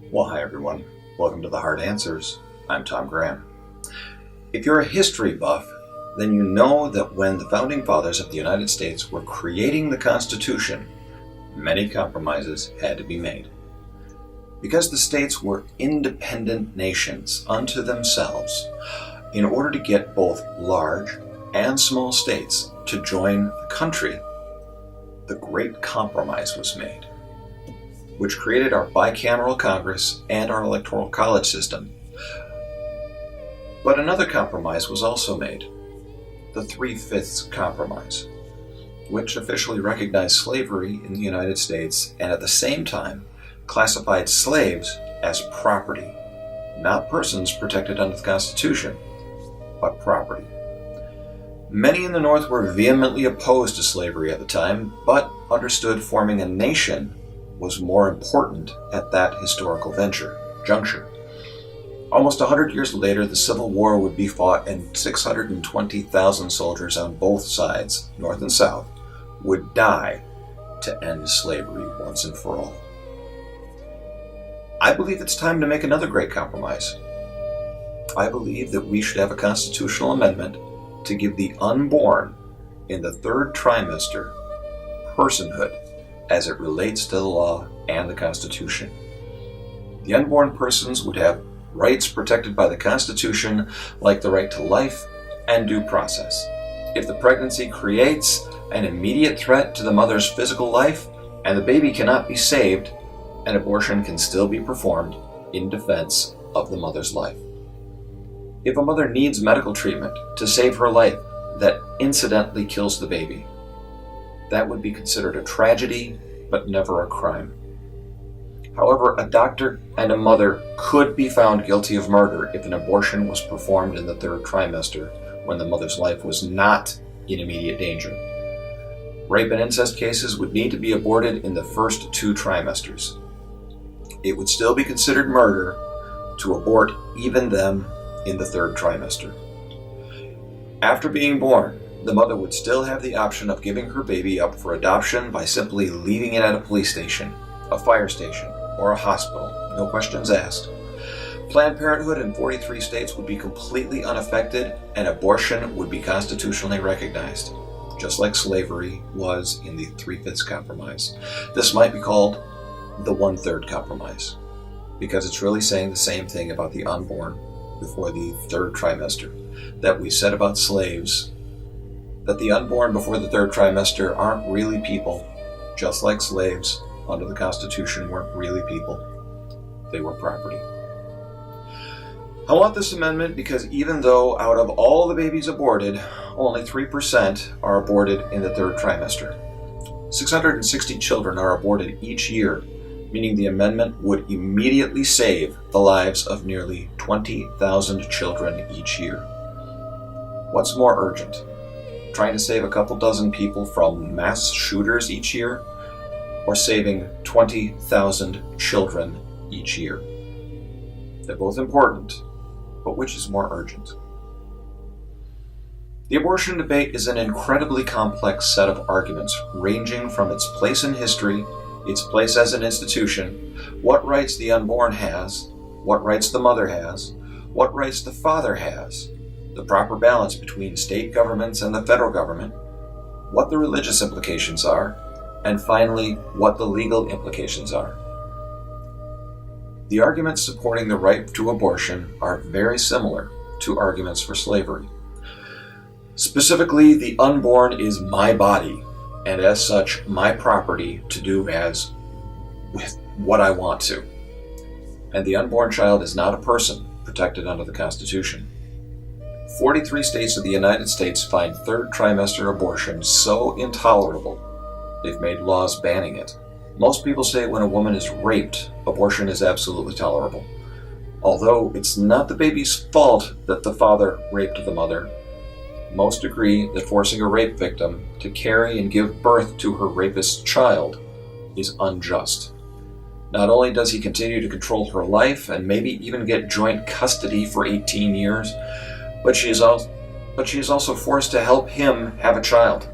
Well, hi everyone. Welcome to The Hard Answers. I'm Tom Graham. If you're a history buff, then you know that when the Founding Fathers of the United States were creating the Constitution, many compromises had to be made. Because the states were independent nations unto themselves, in order to get both large and small states to join the country, the Great Compromise was made, which created our bicameral Congress and our electoral college system. But another compromise was also made, the 3/5 Compromise, which officially recognized slavery in the United States and at the same time classified slaves as property, not persons protected under the Constitution, but property. Many in the North were vehemently opposed to slavery at the time, but understood forming a nation was more important at that historical juncture. Almost 100 years later, the Civil War would be fought, and 620,000 soldiers on both sides, North and South, would die to end slavery once and for all. I believe it's time to make another great compromise. I believe that we should have a constitutional amendment to give the unborn in the third trimester personhood as it relates to the law and the Constitution. The unborn persons would have rights protected by the Constitution, like the right to life and due process. If the pregnancy creates an immediate threat to the mother's physical life and the baby cannot be saved, an abortion can still be performed in defense of the mother's life. If a mother needs medical treatment to save her life that incidentally kills the baby, that would be considered a tragedy, but never a crime. However, a doctor and a mother could be found guilty of murder if an abortion was performed in the third trimester when the mother's life was not in immediate danger. Rape and incest cases would need to be aborted in the first 2 trimesters. It would still be considered murder to abort even them in the third trimester. After being born, the mother would still have the option of giving her baby up for adoption by simply leaving it at a police station, a fire station, or a hospital, no questions asked. Planned Parenthood in 43 states would be completely unaffected, and abortion would be constitutionally recognized, just like slavery was in the 3/5 Compromise. This might be called the 1/3 Compromise, because it's really saying the same thing about the unborn before the third trimester that we said about slaves, that the unborn before the third trimester aren't really people, just like slaves under the Constitution weren't really people. They were property. I want this amendment because even though out of all the babies aborted, only 3% are aborted in the third trimester, 660 children are aborted each year, meaning the amendment would immediately save the lives of nearly 20,000 children each year. What's more urgent? Trying to save a couple dozen people from mass shooters each year, or saving 20,000 children each year? They're both important, but which is more urgent? The abortion debate is an incredibly complex set of arguments, ranging from its place in history, its place as an institution, what rights the unborn has, what rights the mother has, what rights the father has, the proper balance between state governments and the federal government, what the religious implications are, and finally, what the legal implications are. The arguments supporting the right to abortion are very similar to arguments for slavery. Specifically, the unborn is my body, and as such, my property to do as with what I want to. And the unborn child is not a person protected under the Constitution. 43 states of the United States find third trimester abortion so intolerable, they've made laws banning it. Most people say when a woman is raped, abortion is absolutely tolerable. Although it's not the baby's fault that the father raped the mother, most agree that forcing a rape victim to carry and give birth to her rapist's child is unjust. Not only does he continue to control her life and maybe even get joint custody for 18 years, but she is also forced to help him have a child.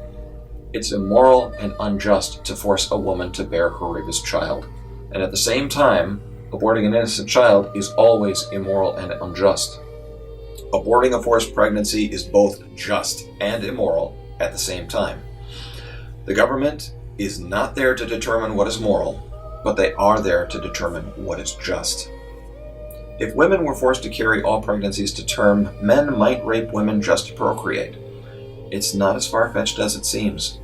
It's immoral and unjust to force a woman to bear her rapist's child, and at the same time, aborting an innocent child is always immoral and unjust. Aborting a forced pregnancy is both just and immoral at the same time. The government is not there to determine what is moral, but they are there to determine what is just. If women were forced to carry all pregnancies to term, men might rape women just to procreate. It's not as far-fetched as it seems.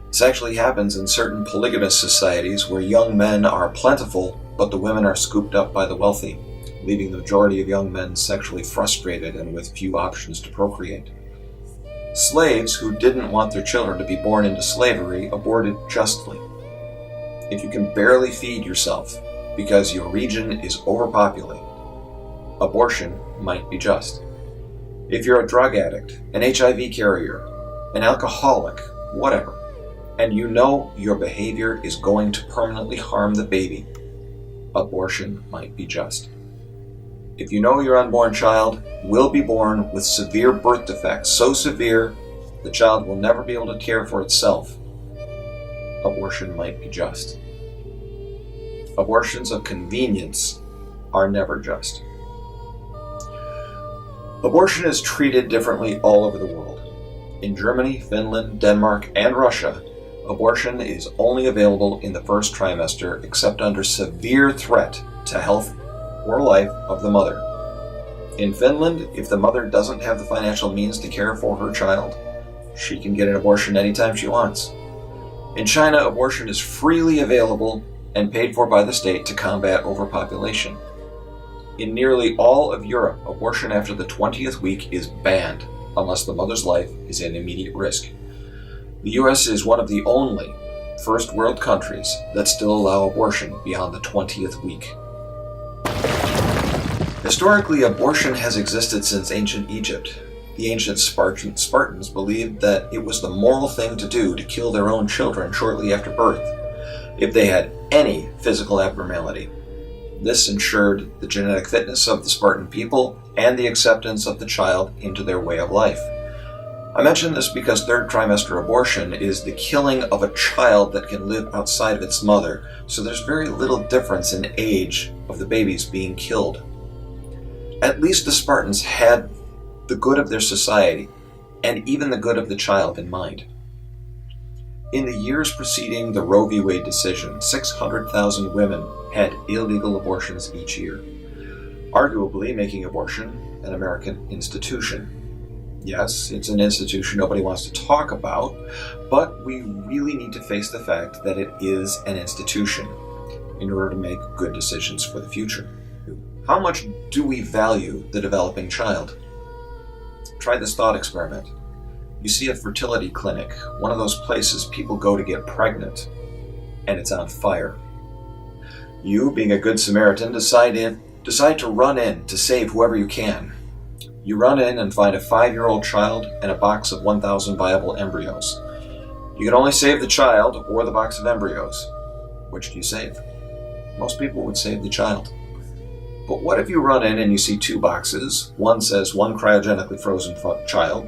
This actually happens in certain polygamous societies where young men are plentiful, but the women are scooped up by the wealthy, leaving the majority of young men sexually frustrated and with few options to procreate. Slaves who didn't want their children to be born into slavery aborted justly. If you can barely feed yourself because your region is overpopulated, abortion might be just. If you're a drug addict, an HIV carrier, an alcoholic, whatever, and you know your behavior is going to permanently harm the baby, abortion might be just. If you know your unborn child will be born with severe birth defects, so severe the child will never be able to care for itself, abortion might be just. Abortions of convenience are never just. Abortion is treated differently all over the world. In Germany, Finland, Denmark, and Russia, abortion is only available in the first trimester except under severe threat to health or life of the mother. In Finland, if the mother doesn't have the financial means to care for her child, she can get an abortion anytime she wants. In China, abortion is freely available and paid for by the state to combat overpopulation. In nearly all of Europe, abortion after the 20th week is banned unless the mother's life is in immediate risk. The US is one of the only first world countries that still allow abortion beyond the 20th week. Historically, abortion has existed since ancient Egypt. The ancient Spartans believed that it was the moral thing to do to kill their own children shortly after birth, if they had any physical abnormality. This ensured the genetic fitness of the Spartan people and the acceptance of the child into their way of life. I mention this because third trimester abortion is the killing of a child that can live outside of its mother, so there's very little difference in age of the babies being killed. At least the Spartans had the good of their society, and even the good of the child in mind. In the years preceding the Roe v. Wade decision, 600,000 women had illegal abortions each year, arguably making abortion an American institution. Yes, it's an institution nobody wants to talk about, but we really need to face the fact that it is an institution in order to make good decisions for the future. How much do we value the developing child? Try this thought experiment. You see a fertility clinic, one of those places people go to get pregnant, and it's on fire. You, being a good Samaritan, decide to run in to save whoever you can. You run in and find a 5-year-old child and a box of 1,000 viable embryos. You can only save the child or the box of embryos. Which do you save? Most people would save the child. But what if you run in and you see 2 boxes? One says 1 cryogenically frozen child,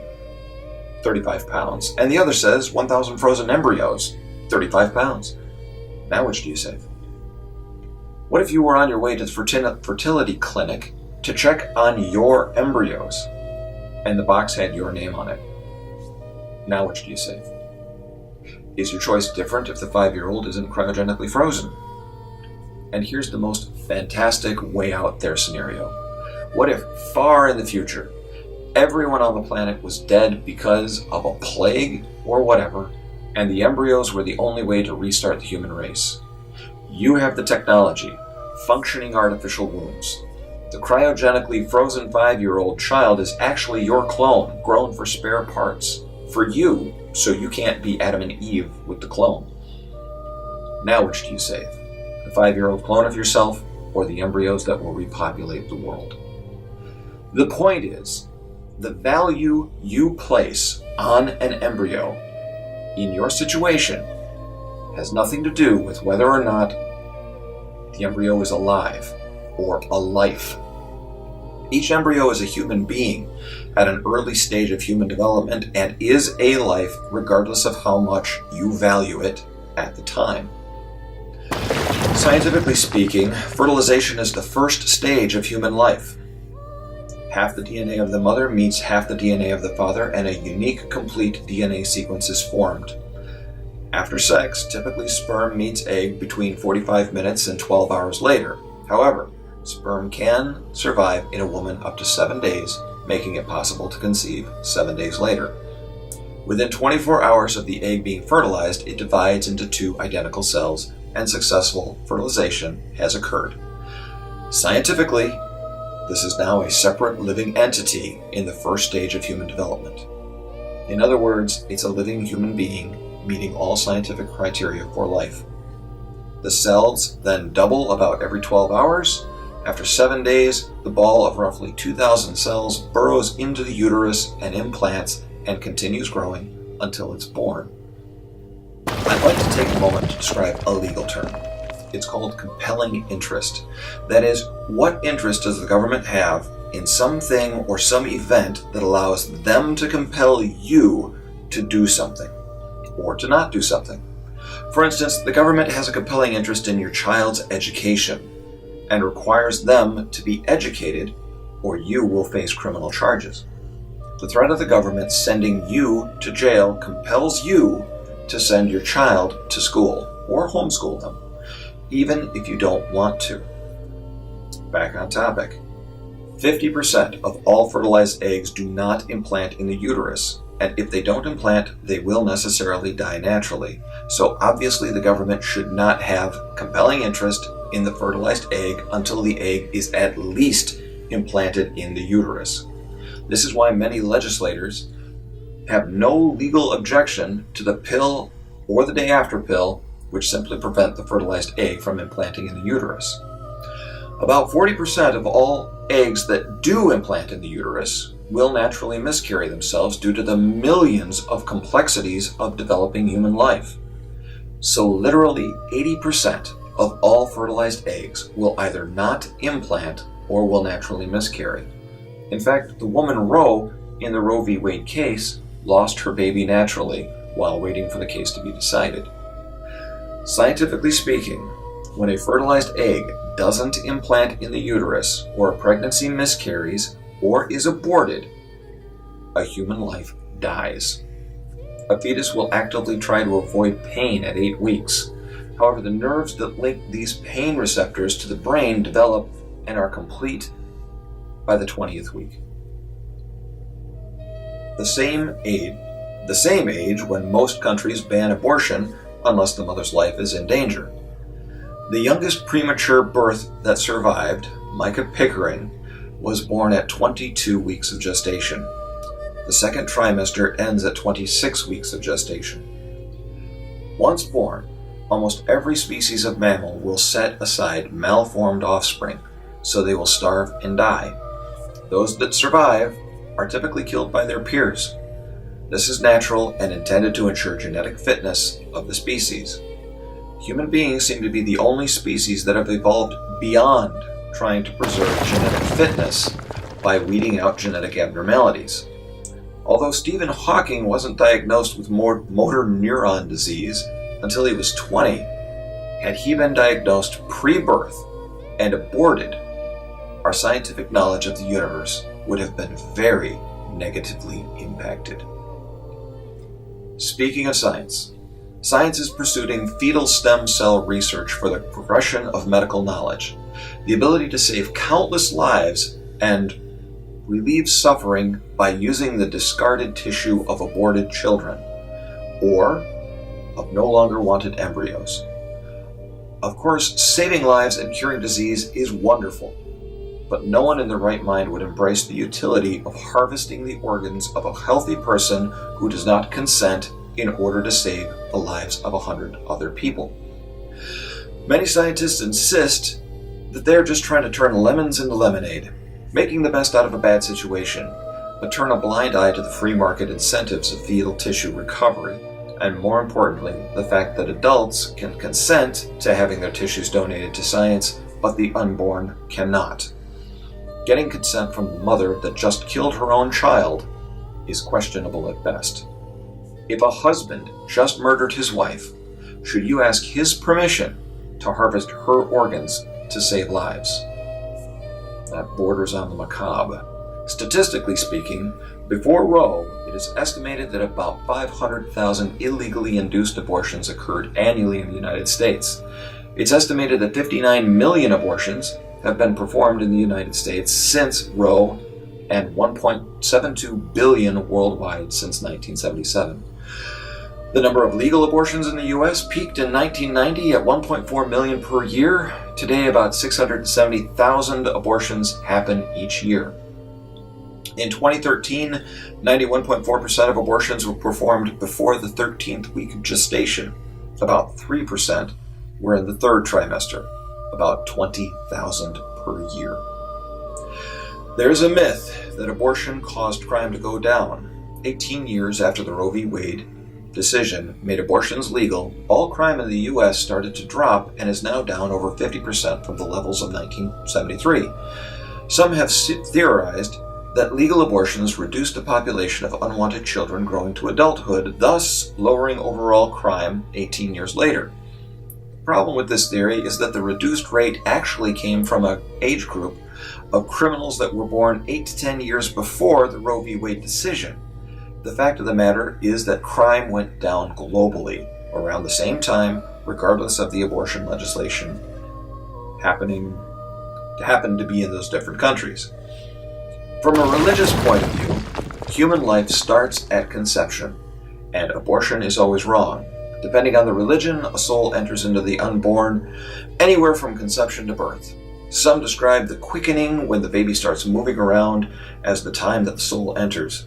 35 pounds, and the other says 1,000 frozen embryos, 35 pounds. Now which do you save? What if you were on your way to the fertility clinic to check on your embryos, and the box had your name on it? Now which do you save? Is your choice different if the 5-year-old isn't cryogenically frozen? And here's the most fantastic way out there scenario. What if, far in the future, everyone on the planet was dead because of a plague or whatever, and the embryos were the only way to restart the human race? You have the technology, functioning artificial wombs. The cryogenically frozen 5-year-old child is actually your clone, grown for spare parts. For you, so you can't be Adam and Eve with the clone. Now which do you save? The 5-year-old clone of yourself, or the embryos that will repopulate the world? The point is, the value you place on an embryo in your situation has nothing to do with whether or not the embryo is alive or a life. Each embryo is a human being at an early stage of human development and is a life regardless of how much you value it at the time. Scientifically speaking, fertilization is the first stage of human life. Half the DNA of the mother meets half the DNA of the father, and a unique, complete DNA sequence is formed. After sex, typically sperm meets egg between 45 minutes and 12 hours later. However, sperm can survive in a woman up to 7 days, making it possible to conceive 7 days later. Within 24 hours of the egg being fertilized, it divides into 2 identical cells, and successful fertilization has occurred. Scientifically, this is now a separate living entity in the first stage of human development. In other words, it's a living human being meeting all scientific criteria for life. The cells then double about every 12 hours. After 7 days, the ball of roughly 2,000 cells burrows into the uterus and implants and continues growing until it's born. I'd like to take a moment to describe a legal term. It's called compelling interest. That is, what interest does the government have in something or some event that allows them to compel you to do something or to not do something? For instance, the government has a compelling interest in your child's education and requires them to be educated, or you will face criminal charges. The threat of the government sending you to jail compels you to send your child to school or homeschool them, even if you don't want to. Back on topic. 50% of all fertilized eggs do not implant in the uterus, and if they don't implant, they will necessarily die naturally. So obviously the government should not have compelling interest in the fertilized egg until the egg is at least implanted in the uterus. This is why many legislators have no legal objection to the pill or the day after pill, which simply prevent the fertilized egg from implanting in the uterus. About 40% of all eggs that do implant in the uterus will naturally miscarry themselves due to the millions of complexities of developing human life. So literally 80% of all fertilized eggs will either not implant or will naturally miscarry. In fact, the woman Roe in the Roe v. Wade case lost her baby naturally while waiting for the case to be decided. Scientifically speaking, when a fertilized egg doesn't implant in the uterus, or a pregnancy miscarries, or is aborted, a human life dies. A fetus will actively try to avoid pain at 8 weeks. However, the nerves that link these pain receptors to the brain develop and are complete by the 20th week. The same age when most countries ban abortion unless the mother's life is in danger. The youngest premature birth that survived, Micah Pickering, was born at 22 weeks of gestation. The second trimester ends at 26 weeks of gestation. Once born, almost every species of mammal will set aside malformed offspring, so they will starve and die. Those that survive are typically killed by their peers. This is natural and intended to ensure genetic fitness of the species. Human beings seem to be the only species that have evolved beyond trying to preserve genetic fitness by weeding out genetic abnormalities. Although Stephen Hawking wasn't diagnosed with motor neuron disease until he was 20, had he been diagnosed pre-birth and aborted, our scientific knowledge of the universe would have been very negatively impacted. Speaking of science, science is pursuing fetal stem cell research for the progression of medical knowledge, the ability to save countless lives and relieve suffering by using the discarded tissue of aborted children or of no longer wanted embryos. Of course, saving lives and curing disease is wonderful, but no one in their right mind would embrace the utility of harvesting the organs of a healthy person who does not consent in order to save the lives of 100 other people. Many scientists insist that they're just trying to turn lemons into lemonade, making the best out of a bad situation, but turn a blind eye to the free market incentives of fetal tissue recovery, and more importantly, the fact that adults can consent to having their tissues donated to science, but the unborn cannot. Getting consent from the mother that just killed her own child is questionable at best. If a husband just murdered his wife, should you ask his permission to to harvest her organs to save lives. That borders on the macabre. Statistically speaking, before Roe, it is estimated that about 500,000 illegally induced abortions occurred annually in the United States. It's estimated that 59 million abortions have been performed in the United States since Roe, and 1.72 billion worldwide since 1977. The number of legal abortions in the U.S. peaked in 1990 at 1.4 million per year. Today, about 670,000 abortions happen each year. In 2013, 91.4% of abortions were performed before the 13th week of gestation. About 3% were in the third trimester, about 20,000 per year. There's a myth that abortion caused crime to go down. 18 years after the Roe v. Wade decision made abortions legal, all crime in the U.S. started to drop and is now down over 50% from the levels of 1973. Some have theorized that legal abortions reduced the population of unwanted children growing to adulthood, thus lowering overall crime 18 years later. The problem with this theory is that the reduced rate actually came from an age group of criminals that were born 8 to 10 years before the Roe v. Wade decision. The fact of the matter is that crime went down globally around the same time, regardless of the abortion legislation happened to be in those different countries. From a religious point of view, human life starts at conception, and abortion is always wrong. Depending on the religion, a soul enters into the unborn anywhere from conception to birth. Some describe the quickening when the baby starts moving around as the time that the soul enters.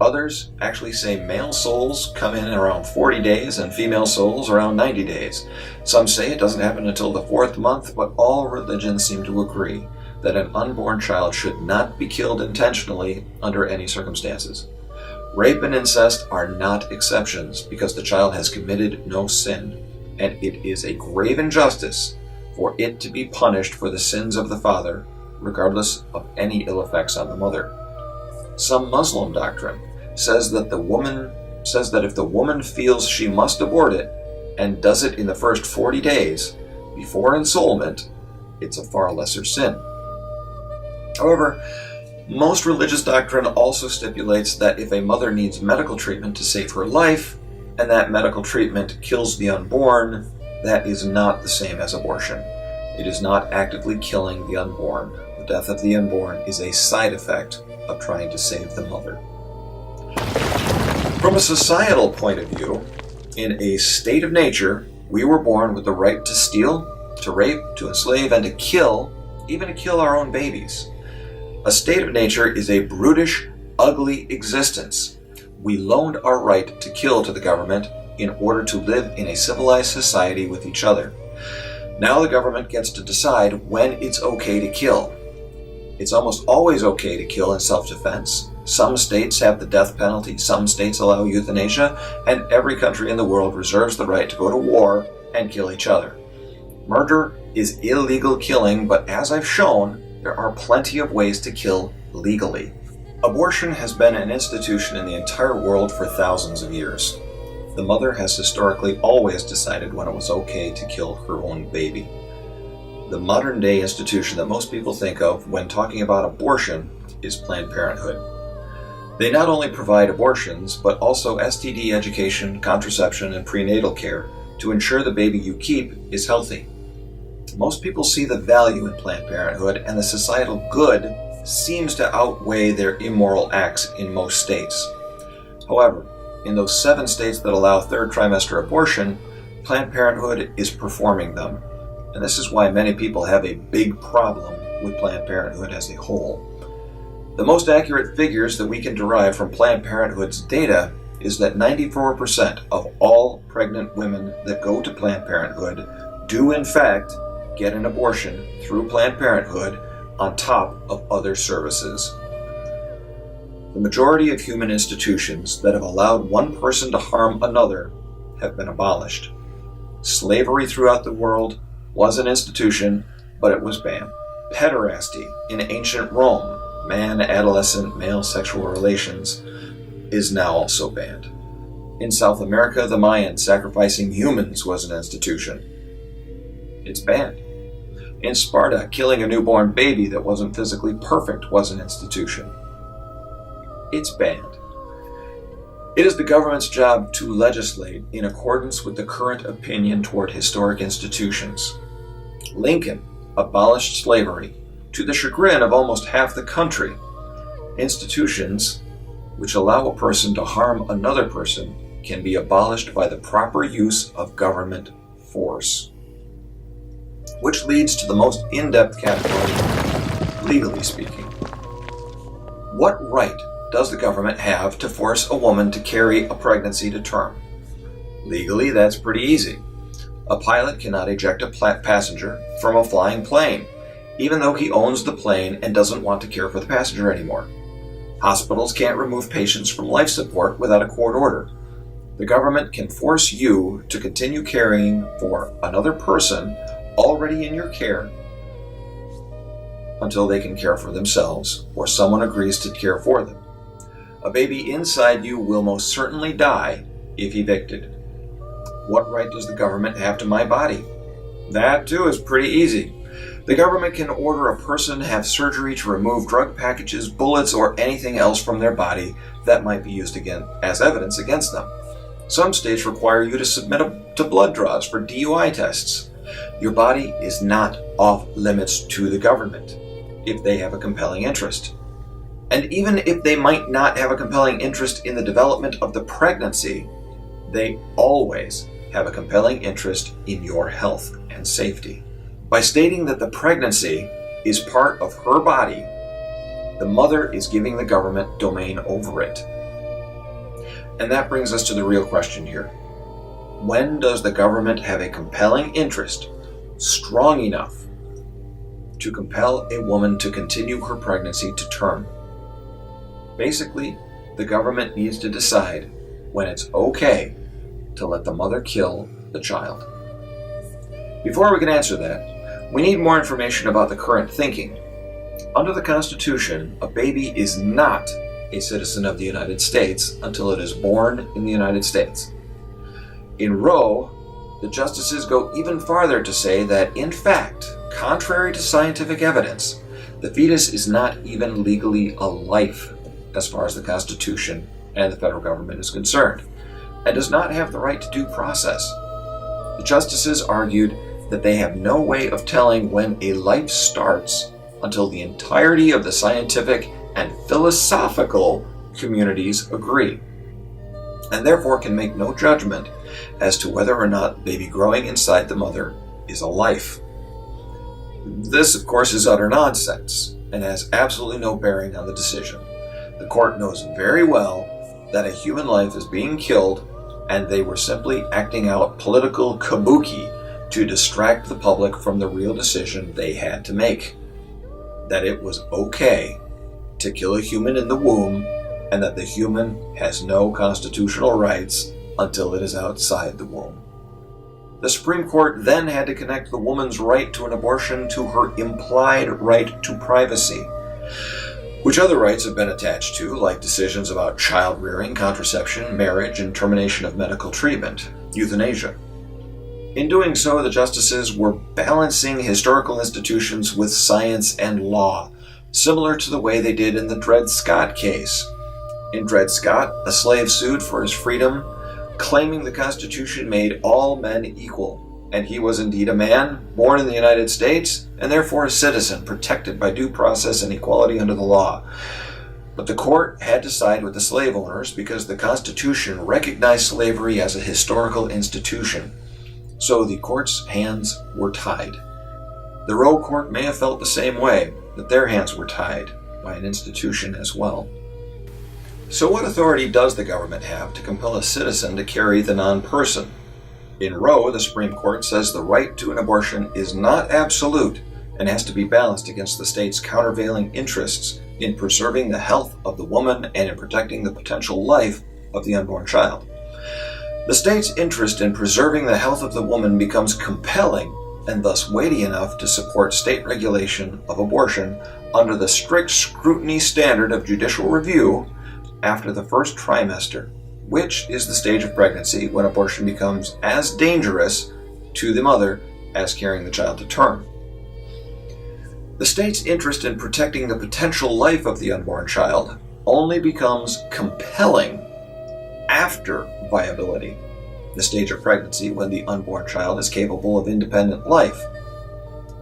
Others actually say male souls come in around 40 days and female souls around 90 days. Some say it doesn't happen until the 4th month, but all religions seem to agree that an unborn child should not be killed intentionally under any circumstances. Rape and incest are not exceptions because the child has committed no sin, and it is a grave injustice for it to be punished for the sins of the father, regardless of any ill effects on the mother. Some Muslim doctrine says that if the woman feels she must abort it and does it in the first 40 days before ensoulment, it's a far lesser sin. However, most religious doctrine also stipulates that if a mother needs medical treatment to save her life, and that medical treatment kills the unborn, that is not the same as abortion. It is not actively killing the unborn. The death of the unborn is a side effect of trying to save the mother. From a societal point of view, in a state of nature, we were born with the right to steal, to rape, to enslave, and to kill, even to kill our own babies. A state of nature is a brutish, ugly existence. We loaned our right to kill to the government in order to live in a civilized society with each other. Now the government gets to decide when it's okay to kill. It's almost always okay to kill in self-defense. Some states have the death penalty, some states allow euthanasia, and every country in the world reserves the right to go to war and kill each other. Murder is illegal killing, but as I've shown, there are plenty of ways to kill legally. Abortion has been an institution in the entire world for thousands of years. The mother has historically always decided when it was okay to kill her own baby. The modern-day institution that most people think of when talking about abortion is Planned Parenthood. They not only provide abortions, but also STD education, contraception, and prenatal care to ensure the baby you keep is healthy. Most people see the value in Planned Parenthood, and the societal good seems to outweigh their immoral acts in most states. However, in those 7 states that allow third trimester abortion, Planned Parenthood is performing them. And this is why many people have a big problem with Planned Parenthood as a whole. The most accurate figures that we can derive from Planned Parenthood's data is that 94% of all pregnant women that go to Planned Parenthood do in fact get an abortion through Planned Parenthood on top of other services. The majority of human institutions that have allowed one person to harm another have been abolished. Slavery throughout the world was an institution, but it was banned. Pederasty in ancient Rome, man-adolescent male sexual relations, is now also banned. In South America, the Mayans sacrificing humans was an institution. It's banned. In Sparta, killing a newborn baby that wasn't physically perfect was an institution. It's banned. It is the government's job to legislate in accordance with the current opinion toward historic institutions. Lincoln abolished slavery to the chagrin of almost half the country. Institutions which allow a person to harm another person can be abolished by the proper use of government force. Which leads to the most in-depth category, legally speaking. What right does the government have to force a woman to carry a pregnancy to term? Legally, that's pretty easy. A pilot cannot eject a passenger from a flying plane, even though he owns the plane and doesn't want to care for the passenger anymore. Hospitals can't remove patients from life support without a court order. The government can force you to continue caring for another person already in your care until they can care for themselves or someone agrees to care for them. A baby inside you will most certainly die if evicted. What right does the government have to my body? That too is pretty easy. The government can order a person to have surgery to remove drug packages, bullets, or anything else from their body that might be used again as evidence against them. Some states require you to submit to blood draws for DUI tests. Your body is not off limits to the government if they have a compelling interest. And even if they might not have a compelling interest in the development of the pregnancy, they always have a compelling interest in your health and safety. By stating that the pregnancy is part of her body, the mother is giving the government domain over it. And that brings us to the real question here. When does the government have a compelling interest strong enough to compel a woman to continue her pregnancy to term? Basically, the government needs to decide when it's okay to let the mother kill the child. Before we can answer that, we need more information about the current thinking. Under the Constitution, a baby is not a citizen of the United States until it is born in the United States. In Roe, the justices go even farther to say that, in fact, contrary to scientific evidence, the fetus is not even legally a life as far as the Constitution and the federal government is concerned, and does not have the right to due process. The justices argued that they have no way of telling when a life starts until the entirety of the scientific and philosophical communities agree, and therefore can make no judgment as to whether or not the baby growing inside the mother is a life. This, of course, is utter nonsense and has absolutely no bearing on the decision. The court knows very well that a human life is being killed, and they were simply acting out political kabuki to distract the public from the real decision they had to make. That it was okay to kill a human in the womb, and that the human has no constitutional rights until it is outside the womb. The Supreme Court then had to connect the woman's right to an abortion to her implied right to privacy, which other rights have been attached to, like decisions about child rearing, contraception, marriage, and termination of medical treatment, euthanasia. In doing so, the justices were balancing historical institutions with science and law, similar to the way they did in the Dred Scott case. In Dred Scott, a slave sued for his freedom, claiming the Constitution made all men equal, and he was indeed a man, born in the United States, and therefore a citizen, protected by due process and equality under the law. But the court had to side with the slave owners because the Constitution recognized slavery as a historical institution. So the court's hands were tied. The Roe court may have felt the same way, that their hands were tied by an institution as well. So what authority does the government have to compel a citizen to carry the non-person? In Roe, the Supreme Court says the right to an abortion is not absolute and has to be balanced against the state's countervailing interests in preserving the health of the woman and in protecting the potential life of the unborn child. The state's interest in preserving the health of the woman becomes compelling and thus weighty enough to support state regulation of abortion under the strict scrutiny standard of judicial review after the first trimester, which is the stage of pregnancy when abortion becomes as dangerous to the mother as carrying the child to term. The state's interest in protecting the potential life of the unborn child only becomes compelling after viability, the stage of pregnancy when the unborn child is capable of independent life.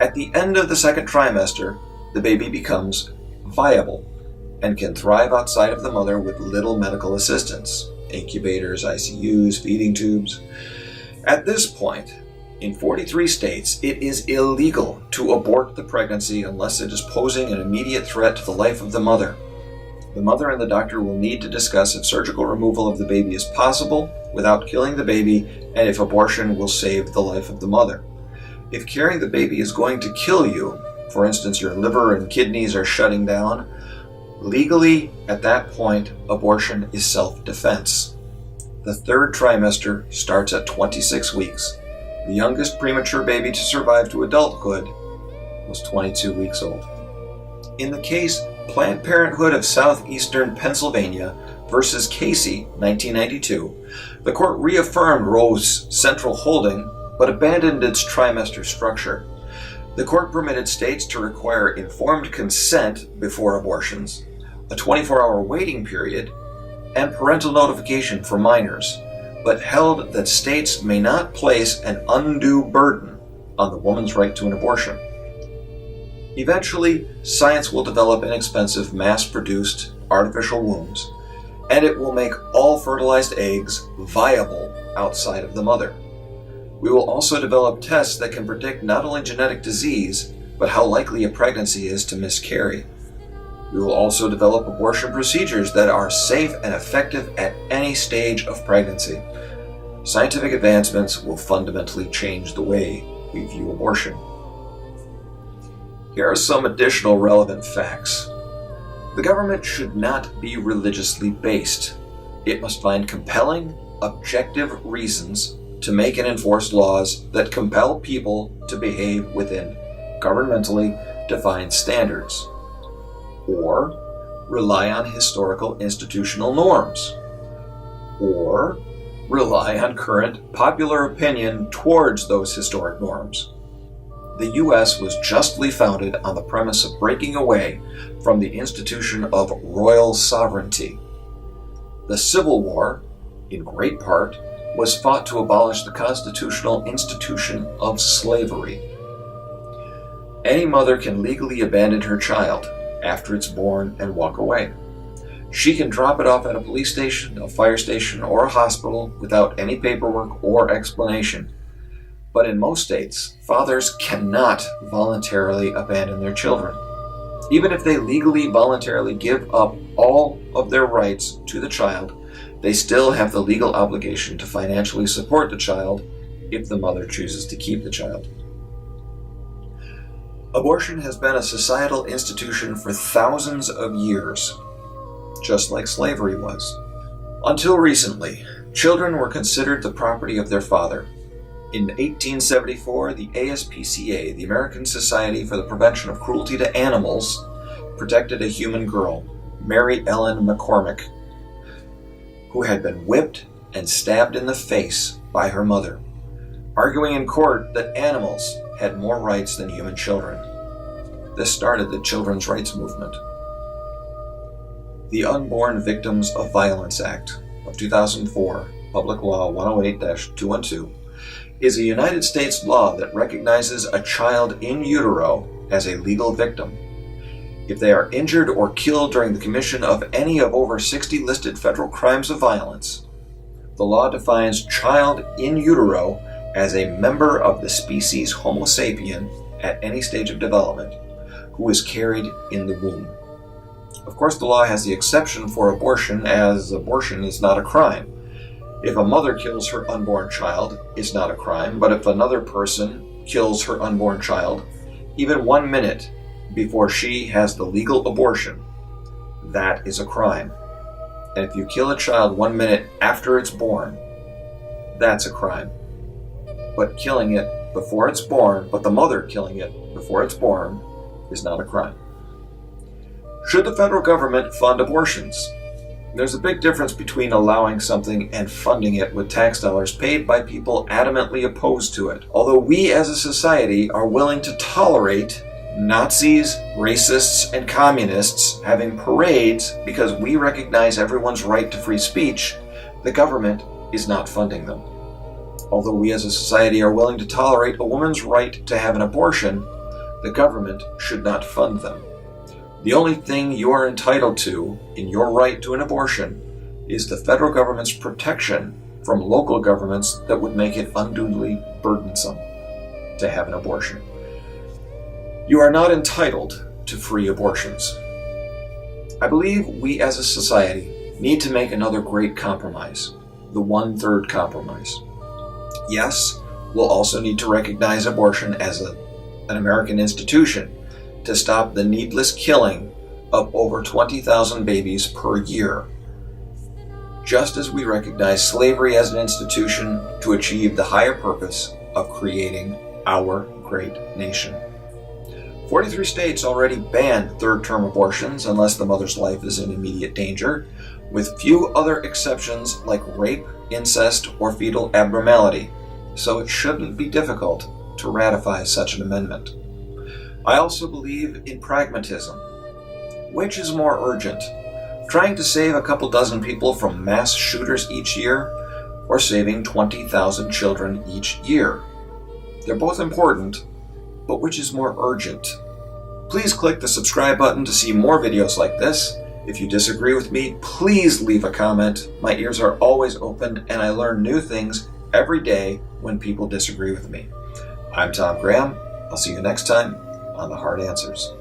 At the end of the second trimester, the baby becomes viable and can thrive outside of the mother with little medical assistance, incubators, ICUs, feeding tubes. At this point, in 43 states, it is illegal to abort the pregnancy unless it is posing an immediate threat to the life of the mother. The mother and the doctor will need to discuss if surgical removal of the baby is possible without killing the baby and if abortion will save the life of the mother. If carrying the baby is going to kill you, for instance, your liver and kidneys are shutting down, legally, at that point, abortion is self-defense. The third trimester starts at 26 weeks. The youngest premature baby to survive to adulthood was 22 weeks old. In the case Planned Parenthood of Southeastern Pennsylvania versus Casey, 1992, the court reaffirmed Roe's central holding but abandoned its trimester structure. The court permitted states to require informed consent before abortions, a 24-hour waiting period, and parental notification for minors, but held that states may not place an undue burden on the woman's right to an abortion. Eventually, science will develop inexpensive, mass-produced artificial wombs, and it will make all fertilized eggs viable outside of the mother. We will also develop tests that can predict not only genetic disease, but how likely a pregnancy is to miscarry. We will also develop abortion procedures that are safe and effective at any stage of pregnancy. Scientific advancements will fundamentally change the way we view abortion. Here are some additional relevant facts. The government should not be religiously based. It must find compelling, objective reasons to make and enforce laws that compel people to behave within governmentally defined standards, or rely on historical institutional norms, or rely on current popular opinion towards those historic norms. The U.S. was justly founded on the premise of breaking away from the institution of royal sovereignty. The Civil War, in great part, was fought to abolish the constitutional institution of slavery. Any mother can legally abandon her child after it's born and walk away. She can drop it off at a police station, a fire station, or a hospital without any paperwork or explanation. But in most states, fathers cannot voluntarily abandon their children. Even if they legally voluntarily give up all of their rights to the child, they still have the legal obligation to financially support the child if the mother chooses to keep the child. Abortion has been a societal institution for thousands of years, just like slavery was. Until recently, children were considered the property of their father. In 1874, the ASPCA, the American Society for the Prevention of Cruelty to Animals, protected a human girl, Mary Ellen McCormick, who had been whipped and stabbed in the face by her mother, arguing in court that animals had more rights than human children. This started the children's rights movement. The Unborn Victims of Violence Act of 2004, Public Law 108-212, is a United States law that recognizes a child in utero as a legal victim. If they are injured or killed during the commission of any of over 60 listed federal crimes of violence, the law defines child in utero as a member of the species Homo sapien at any stage of development, who is carried in the womb. Of course, the law has the exception for abortion, as abortion is not a crime. If a mother kills her unborn child, it's not a crime, but if another person kills her unborn child, even 1 minute before she has the legal abortion, that is a crime. And if you kill a child 1 minute after it's born, that's a crime. But killing it before it's born, but the mother killing it before it's born, is not a crime. Should the federal government fund abortions? There's a big difference between allowing something and funding it with tax dollars paid by people adamantly opposed to it. Although we as a society are willing to tolerate Nazis, racists, and communists having parades because we recognize everyone's right to free speech, the government is not funding them. Although we as a society are willing to tolerate a woman's right to have an abortion, the government should not fund them. The only thing you are entitled to in your right to an abortion is the federal government's protection from local governments that would make it unduly burdensome to have an abortion. You are not entitled to free abortions. I believe we as a society need to make another great compromise, the 1/3 compromise. Yes, we'll also need to recognize abortion as an American institution to stop the needless killing of over 20,000 babies per year, just as we recognize slavery as an institution to achieve the higher purpose of creating our great nation. 43 states already ban third-term abortions unless the mother's life is in immediate danger, with few other exceptions like rape, incest, or fetal abnormality, so it shouldn't be difficult to ratify such an amendment. I also believe in pragmatism. Which is more urgent? Trying to save a couple dozen people from mass shooters each year, or saving 20,000 children each year? They're both important, but which is more urgent? Please click the subscribe button to see more videos like this. If you disagree with me, please leave a comment. My ears are always open, and I learn new things every day when people disagree with me. I'm Tom Graham. I'll see you next time on The Hard Answers.